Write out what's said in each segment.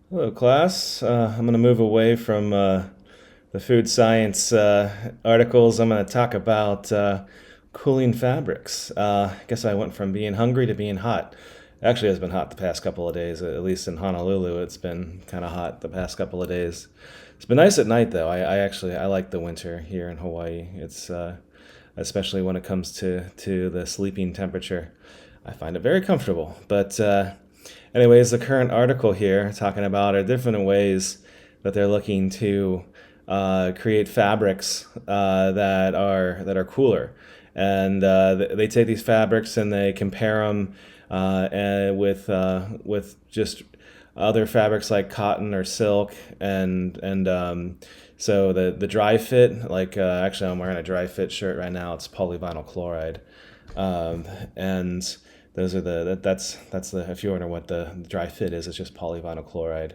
Hello, class. I'm going to move away from the food science articles. I'm going to talk about cooling fabrics. I guess I went from being hungry to being hot. Actually, it's been hot the past couple of days. At least in Honolulu, it's been kind of hot the past couple of days. It's been nice at night, though. I like the winter here in Hawaii. It's especially when it comes to the sleeping temperature. I find it very comfortable. But anyways, the current article here talking about are different ways that they're looking to create fabrics that are cooler, and they take these fabrics and they compare them and with just other fabrics like cotton or silk and so the dry fit, like actually I'm wearing a dry fit shirt right now. It's polyvinyl chloride, and those are that's the if you wonder what the dry fit is, it's just polyvinyl chloride.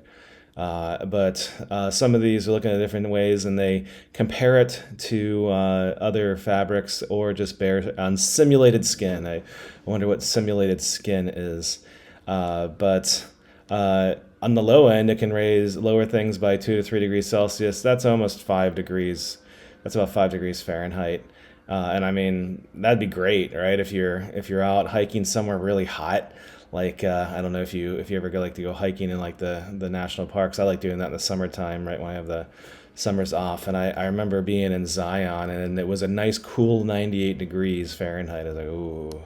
But some of these are looking at different ways, and they compare it to other fabrics or just bare on simulated skin. I wonder what simulated skin is. But on the low end, it can lower things by 2 to 3 degrees Celsius. That's almost 5 degrees. That's about 5 degrees Fahrenheit. And I mean that'd be great, right? If you're out hiking somewhere really hot, like I don't know if you ever go like to go hiking in like the national parks. I like doing that in the summertime, right when I have the summers off. And I remember being in Zion, and it was a nice cool 98 degrees Fahrenheit. I was like, ooh.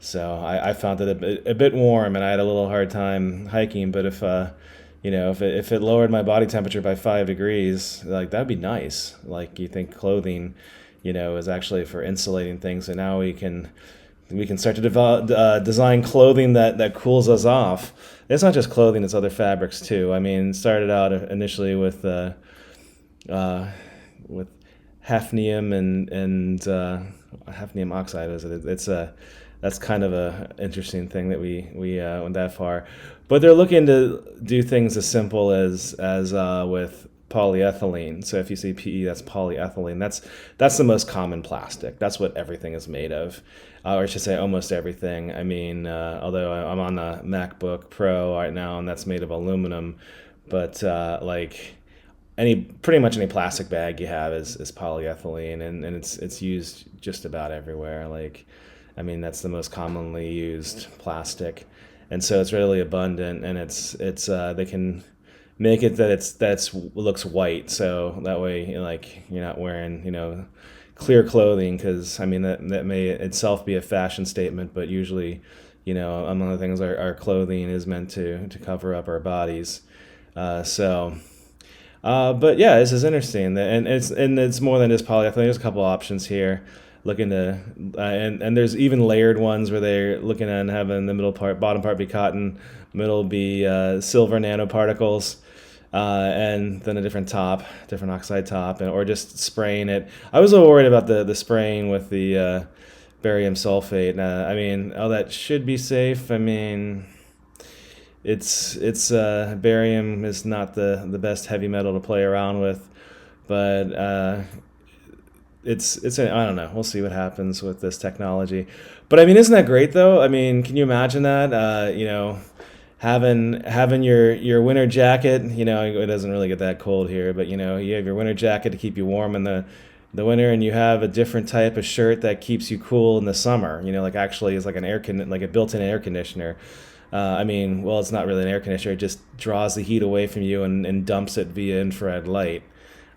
So I found it a bit warm, and I had a little hard time hiking. But if it lowered my body temperature by 5 degrees, like that'd be nice. Like you think clothing, is actually for insulating things, and now we can start to design clothing that cools us off. It's not just clothing; it's other fabrics too. I mean, it started out initially uh, with hafnium and hafnium oxide. Is it? It's a That's kind of a interesting thing that we went that far, but they're looking to do things as simple as with polyethylene. So if you see PE, that's polyethylene. That's the most common plastic. That's what everything is made of, or I should say almost everything. I mean, although I'm on a MacBook Pro right now, and that's made of aluminum, but like pretty much any plastic bag you have is polyethylene, and it's used just about everywhere. Like, I mean, that's the most commonly used plastic, and so it's really abundant, and it's they can make it that that's looks white, so that way, like, you're not wearing clear clothing, because I mean that may itself be a fashion statement, but usually, among the things our clothing is meant to cover up our bodies. But yeah, this is interesting, and it's more than just polyethylene. There's a couple options here, looking to and there's even layered ones where they're looking at having the bottom part be cotton, middle be silver nanoparticles, and then a different oxide top, or just spraying it. I was a little worried about the spraying with the barium sulfate. I mean, oh, that should be safe. I mean, it's barium is not the best heavy metal to play around with, but I don't know. We'll see what happens with this technology. But I mean, isn't that great though? I mean, can you imagine that? Having your winter jacket. It doesn't really get that cold here, but you have your winter jacket to keep you warm in the winter, and you have a different type of shirt that keeps you cool in the summer. Like actually is like like a built-in air conditioner. I mean, well, it's not really an air conditioner. It just draws the heat away from you and dumps it via infrared light.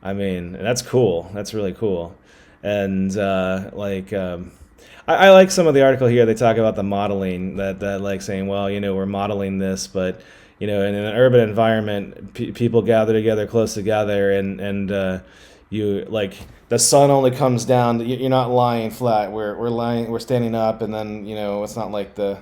I mean, that's cool. That's really cool. And I like some of the article here. They talk about the modeling that like saying, well, we're modeling this, but in an urban environment, people gather together close together, and you like the sun only comes down. You're not lying flat. We're standing up, and then it's not like the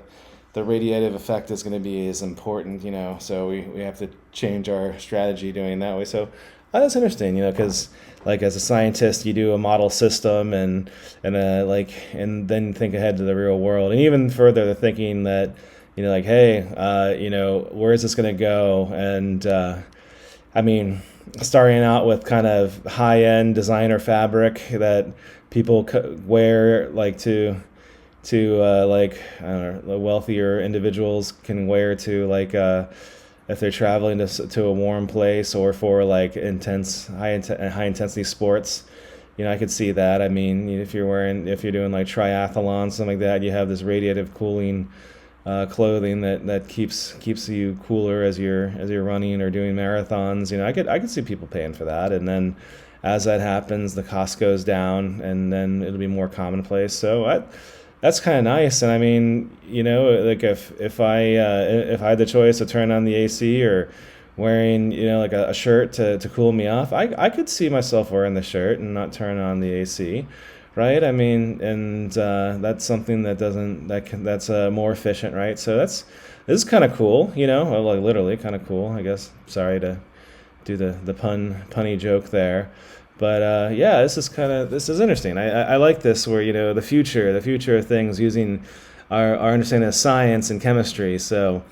radiative effect is going to be as important, so we have to change our strategy doing it that way. So that's interesting, because like as a scientist, you do a model system, and then think ahead to the real world, and even further, the thinking that like, hey, where is this going to go? And I mean, starting out with kind of high end designer fabric that people wear, like to like, I don't know, the wealthier individuals can wear to like if they're traveling to a warm place or for like high intensity sports. I could see that. I mean, if you're doing like triathlon, something like that, you have this radiative cooling clothing that keeps you cooler as you're running or doing marathons. I could see people paying for that, and then as that happens, the cost goes down, and then it'll be more commonplace. So that's kind of nice. And I mean, like if I had the choice to turn on the AC or wearing like a shirt to cool me off, I could see myself wearing the shirt and not turn on the AC, right? I mean, and that's something that's more efficient, right? So this is kind of cool, well, like literally kind of cool, I guess. Sorry to do the punny joke there. But yeah, this is interesting. I like this, where the future of things using our understanding of science and chemistry. So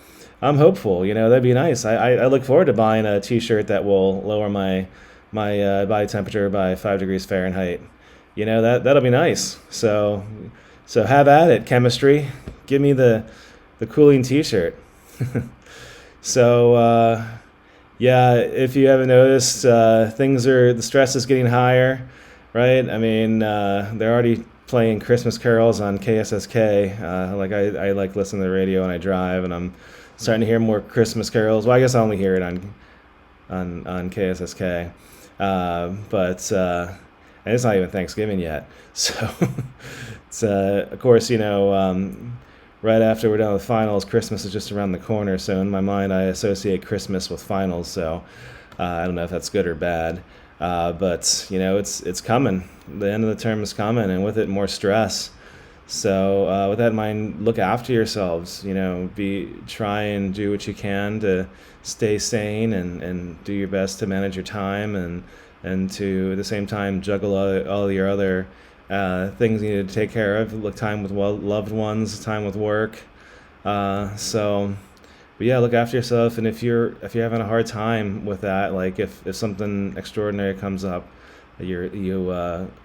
I'm hopeful. That'd be nice. I look forward to buying a T-shirt that will lower my body temperature by 5 degrees Fahrenheit. That'll be nice. So have at it, chemistry. Give me the cooling T-shirt. So yeah, if you haven't noticed, the stress is getting higher, right? I mean, they're already playing Christmas carols on KSSK. Like I like listening to the radio when I drive, and I'm starting to hear more Christmas carols. Well, I guess I only hear it on KSSK, but and it's not even Thanksgiving yet. So it's of course, right after we're done with finals, Christmas is just around the corner. So in my mind, I associate Christmas with finals. So I don't know if that's good or bad, but it's coming. The end of the term is coming, and with it, more stress. So with that in mind, look after yourselves. Try and do what you can to stay sane, and do your best to manage your time, and to at the same time juggle all your other things you need to take care of, like time with loved ones, time with work. But yeah, look after yourself. And if you're having a hard time with that, like if something extraordinary comes up, you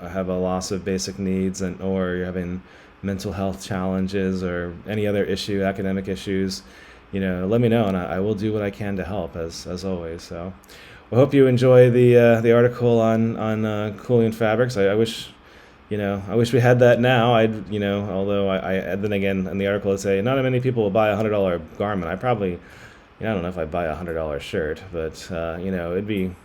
have a loss of basic needs, or you're having mental health challenges or any other academic issues, let me know, and I will do what I can to help, as always. So I hope you enjoy the article on cooling fabrics. I wish. I wish we had that now. Although I then again in the article it say not many people will buy $100 garment. I probably, I don't know if I'd buy $100 shirt, but it'd be,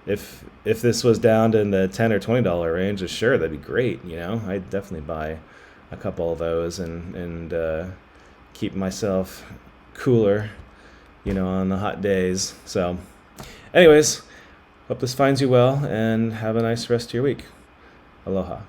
if this was down in the $10 or $20 range, sure, that'd be great. I'd definitely buy a couple of those and keep myself cooler, on the hot days. So, anyways, hope this finds you well, and have a nice rest of your week. Aloha.